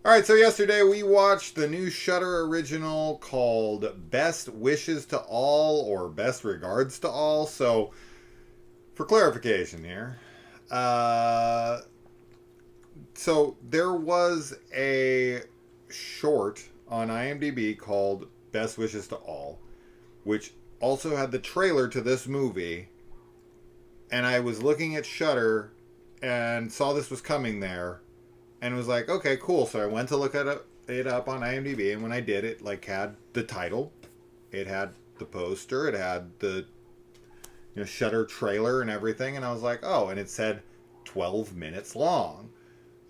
All right, so yesterday we watched the new Shudder original called Best Wishes to All or Best Regards to All. So, for clarification here, uh, so there was a short on IMDb called Best Wishes to All, which also had the trailer to this movie. And I was looking at Shudder and saw this was coming there. And was like, okay, cool. So I went to look at it up on IMDb, and when I did, it had the title, it had the poster, it had the Shudder trailer and everything, and I was like, oh, and it said 12 minutes long.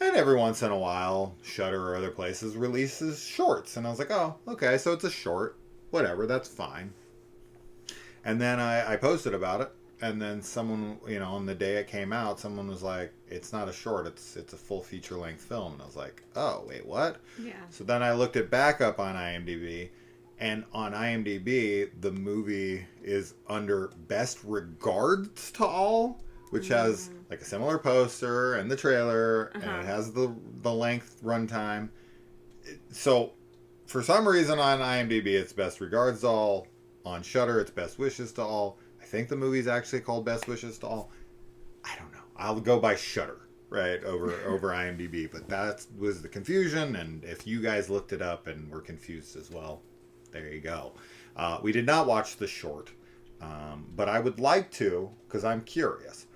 And every once in a while, Shudder or other places releases shorts, and I was like, oh, okay, so it's a short, whatever, that's fine. And then I posted about it. And then someone, on the day it came out, someone was like, it's not a short, it's a full feature-length film. And I was like, oh, wait, what? Yeah. So then I looked it back up on IMDb, and on IMDb, the movie is under Best Regards to All, which has, a similar poster and the trailer, and it has the length runtime. So, for some reason on IMDb, it's Best Regards to All. On Shudder, it's Best Wishes to All. I think the movie's actually called Best Wishes to All. I don't know. I'll go by Shudder, right, over IMDb. But that was the confusion, and if you guys looked it up and were confused as well, there you go. We did not watch the short, but I would like to, because I'm curious.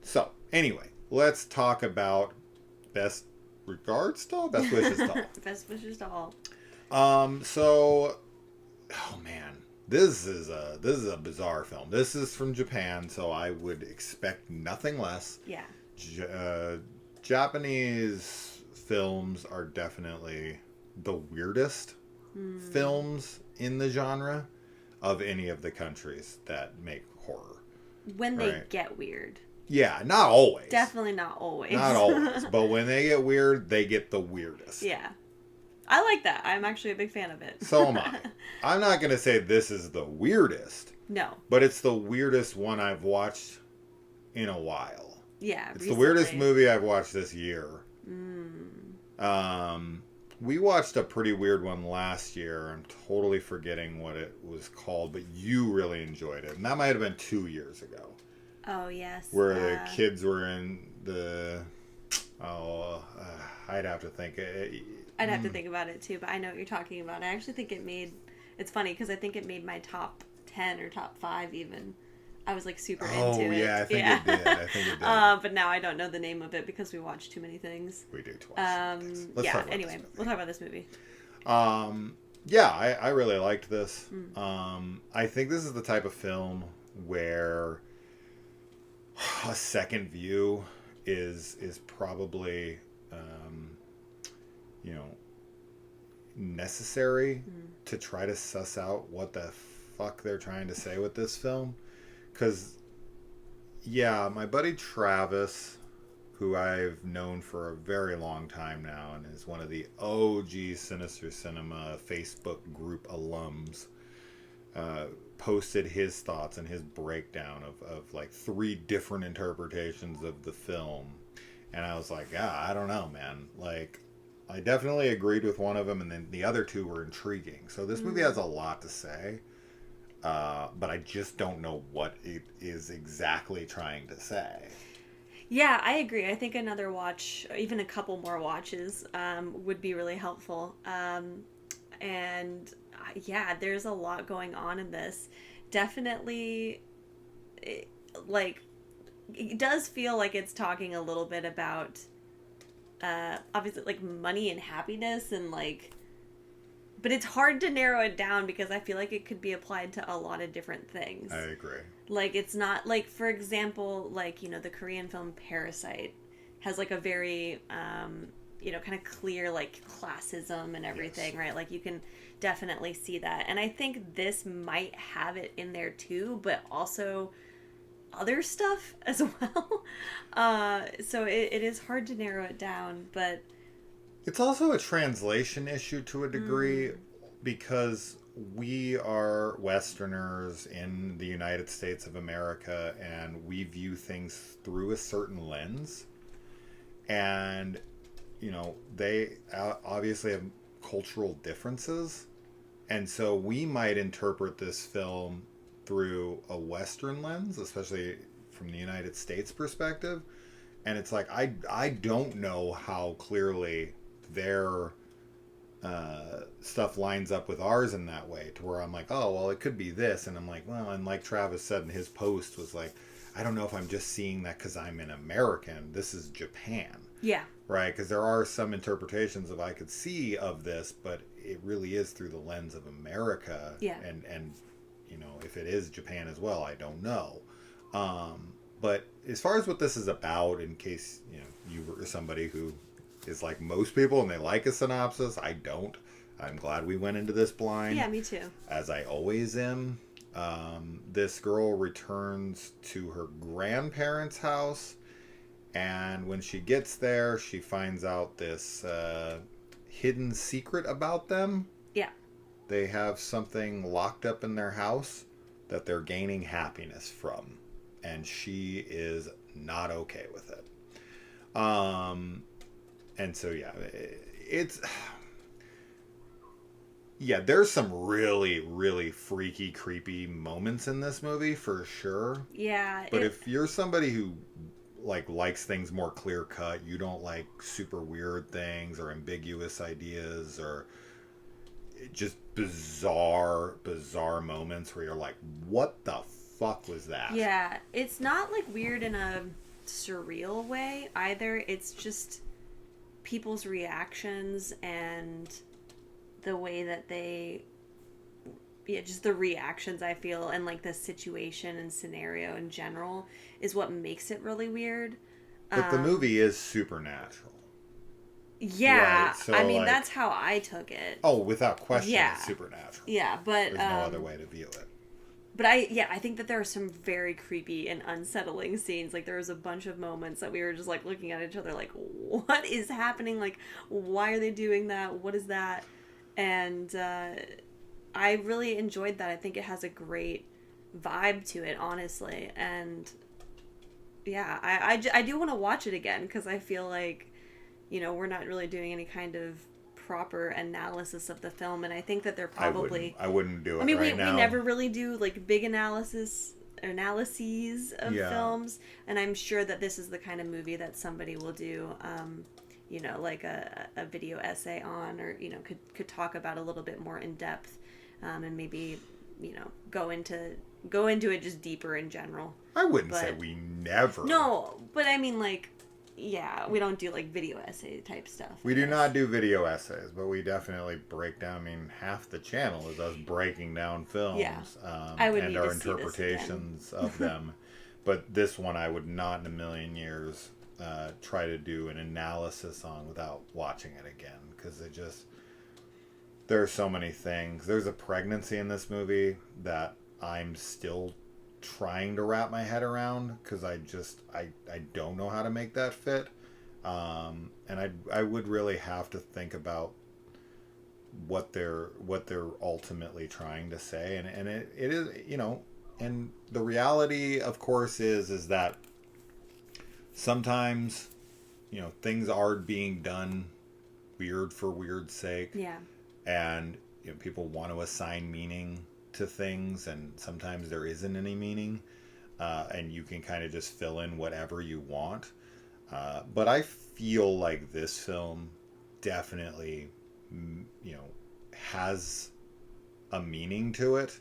So, anyway, let's talk about Best Regards to All? Best Wishes to All. Best Wishes to All. So, oh man. This is a bizarre film. This is from Japan, so I would expect nothing less. Yeah. Japanese films are definitely the weirdest films in the genre of any of the countries that make horror. When they get weird. Yeah, not always. Definitely not always. Not always. But when they get weird, they get the weirdest. Yeah. I like that. I'm actually a big fan of it. So am I. I'm not going to say this is the weirdest. No. But it's the weirdest one I've watched in a while. Yeah, it's the weirdest movie I've watched this year. We watched a pretty weird one last year. I'm totally forgetting what it was called, but you really enjoyed it. And that might have been 2 years ago. Oh, yes. Where the kids were in the... I'd have to think... I'd have to think about it too, but I know what you're talking about. I actually think it's funny because I think it made my top 10 or top 5 even. I was super into it. Oh, yeah, I think it did. I think it did. But now I don't know the name of it because we watch too many things. We do twice. Anyway, we'll talk about this movie. I really liked this. I think this is the type of film where a second view is probably... necessary to try to suss out what the fuck they're trying to say with this film. Because, my buddy Travis, who I've known for a very long time now and is one of the OG Sinister Cinema Facebook group alums, posted his thoughts and his breakdown of 3 different interpretations of the film. And I was like, I don't know, man. I definitely agreed with one of them, and then the other 2 were intriguing. So this movie has a lot to say, but I just don't know what it is exactly trying to say. Yeah, I agree. I think another watch, even a couple more watches, would be really helpful. There's a lot going on in this. Definitely, it does feel like it's talking a little bit about... obviously money and happiness and but it's hard to narrow it down because I feel like it could be applied to a lot of different things. I agree. It's not for example, the Korean film Parasite has a very kind of clear classism and everything, yes. Right? You can definitely see that. And I think this might have it in there too, but also other stuff as well. So it is hard to narrow it down, but it's also a translation issue to a degree because we are Westerners in the United States of America and we view things through a certain lens. And they obviously have cultural differences. And so we might interpret this film through a Western lens, especially from the United States perspective. And it's like, I don't know how clearly their stuff lines up with ours in that way, to where I'm like, oh, well, it could be this. And I'm like, well, and like Travis said in his post was like, I don't know if I'm just seeing that because I'm an American. This is Japan. Yeah. Right? Because there are some interpretations of I could see of this, but it really is through the lens of America. Yeah. And if it is Japan as well, I don't know. But as far as what this is about, in case, you were somebody who is like most people and they like a synopsis, I don't. I'm glad we went into this blind. Yeah, me too. As I always am. This girl returns to her grandparents' house, and when she gets there, she finds out this hidden secret about them. Yeah. They have something locked up in their house that they're gaining happiness from, and she is not okay with it. And so, there's some really, really freaky, creepy moments in this movie for sure. Yeah. But if you're somebody who likes things more clear cut, you don't like super weird things or ambiguous ideas or just bizarre moments where you're like, what the fuck was that? Yeah, it's not like weird in a surreal way either. It's just people's reactions and the way that just the reactions, I feel, and like the situation and scenario in general is what makes it really weird. But the movie is supernatural. Yeah, right? So, I mean, that's how I took it. Oh, without question, Yeah. it's supernatural. Yeah, but there's no other way to view it. But I think that there are some very creepy and unsettling scenes. Like, there was a bunch of moments that we were just like looking at each other like, what is happening? Like, why are they doing that? What is that? And I really enjoyed that. I think it has a great vibe to it, honestly. And yeah, I do want to watch it again because I feel like, we're not really doing any kind of proper analysis of the film, and I think that they're probably... I wouldn't do it. I mean, right now. We never really do like big analyses of films, and I'm sure that this is the kind of movie that somebody will do, like a video essay on, or could talk about a little bit more in depth, and maybe go into it just deeper in general. I wouldn't say we never. No, but I mean, like, yeah, we don't do like video essay type stuff. We do not do video essays, but we definitely break down. I mean, half the channel is us breaking down films, I would and need our to see this interpretations of them. But this one, I would not in a million years try to do an analysis on without watching it again, because there are so many things. There's a pregnancy in this movie that I'm still trying to wrap my head around, because I don't know how to make that fit, and I would really have to think about what they're ultimately trying to say, and it is, and the reality, of course, is that sometimes things are being done weird for weird's sake, and people want to assign meaning to things, and sometimes there isn't any meaning, and you can kind of just fill in whatever you want, but I feel like this film definitely has a meaning to it.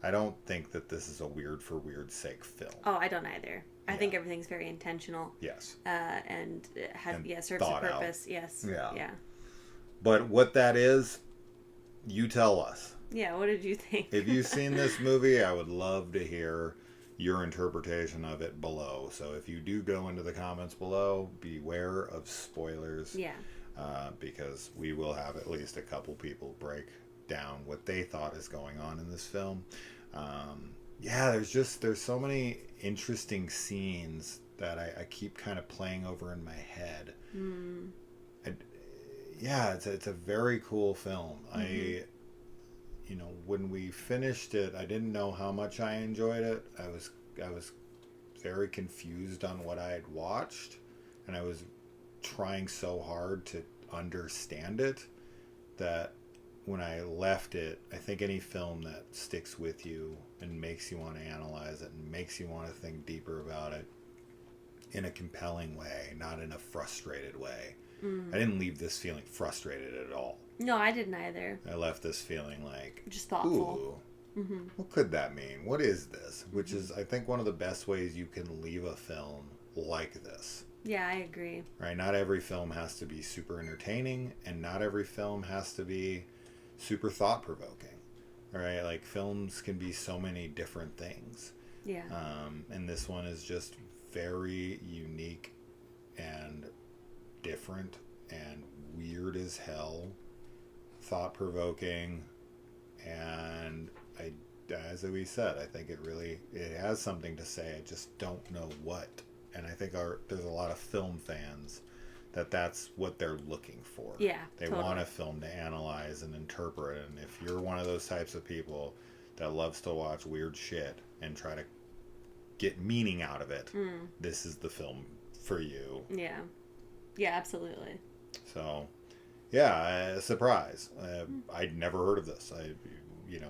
I don't think that this is a weird for weird's sake film. Oh, I don't either. I think everything's very intentional. Yes. And it has, serves a purpose. Out. Yes. Yeah. But what that is, you tell us. Yeah, what did you think? If you've seen this movie, I would love to hear your interpretation of it below. So if you do go into the comments below, beware of spoilers. Yeah. Because we will have at least a couple people break down what they thought is going on in this film. There's so many interesting scenes that I keep kind of playing over in my head. It's a very cool film. Mm-hmm. When we finished it, I didn't know how much I enjoyed it. I was very confused on what I had watched, and I was trying so hard to understand it that when I left it, I think any film that sticks with you and makes you want to analyze it and makes you want to think deeper about it in a compelling way, not in a frustrated way. I didn't leave this feeling frustrated at all. No, I didn't either. I left this feeling like, just thoughtful. Ooh, what could that mean? What is this? Which is, I think, one of the best ways you can leave a film like this. Yeah, I agree. Right? Not every film has to be super entertaining, and not every film has to be super thought-provoking. Right? Like, films can be so many different things. Yeah. And this one is just very unique and different and weird as hell, thought-provoking, and as we said, I think it has something to say. I just don't know what. And I think there's a lot of film fans that's what they're looking for. Yeah, they totally want a film to analyze and interpret. And if you're one of those types of people that loves to watch weird shit and try to get meaning out of it, this is the film for you. Yeah. Yeah, absolutely. So, yeah, surprise. I'd never heard of this.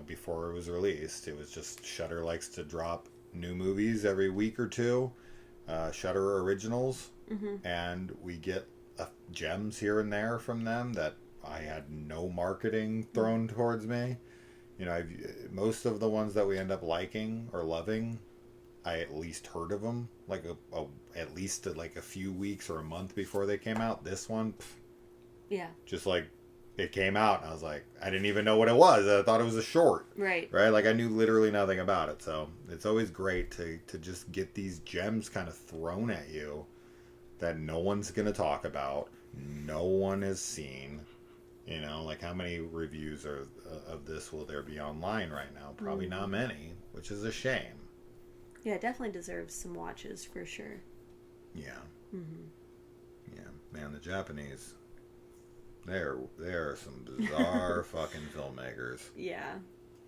Before it was released, it was just Shudder likes to drop new movies every week or two, Shudder originals, and we get gems here and there from them that I had no marketing thrown towards me. Most of the ones that we end up liking or loving, I at least heard of them, like at least like a few weeks or a month before they came out. This one, yeah, just like it came out, and I was like, I didn't even know what it was. I thought it was a short. Right. Like, I knew literally nothing about it. So it's always great to just get these gems kind of thrown at you that no one's going to talk about, no one has seen. Like, how many reviews of this will there be online right now? Probably not many, which is a shame. Yeah, it definitely deserves some watches for sure. Yeah. Yeah, man, the Japanese, they're some bizarre fucking filmmakers. Yeah.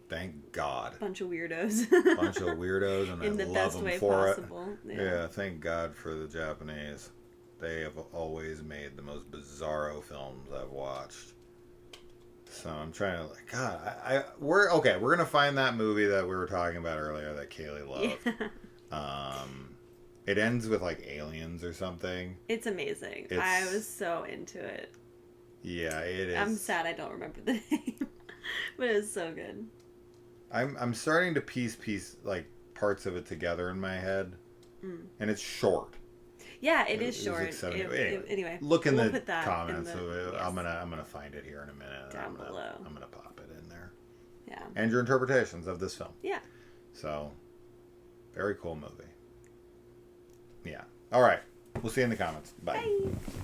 Thank God. Bunch of weirdos. Bunch of weirdos, and in I the love best them way for possible. it. Yeah, thank God for the Japanese. They have always made the most bizarro films I've watched. So I'm trying to, like, God, we're gonna find that movie that we were talking about earlier that Kaylee loved. Yeah. It ends with like aliens or something. It's amazing. I was so into it. Yeah, it is. I'm sad I don't remember the name, but it was so good. I'm starting to piece like parts of it together in my head, and it's short. Yeah, it is short. Anyway, look in the comments. Yes. I'm gonna find it here in a minute. Down below. I'm gonna pop it in there. Yeah. And your interpretations of this film. Yeah. So, very cool movie. Yeah. All right. We'll see you in the comments. Bye. Bye.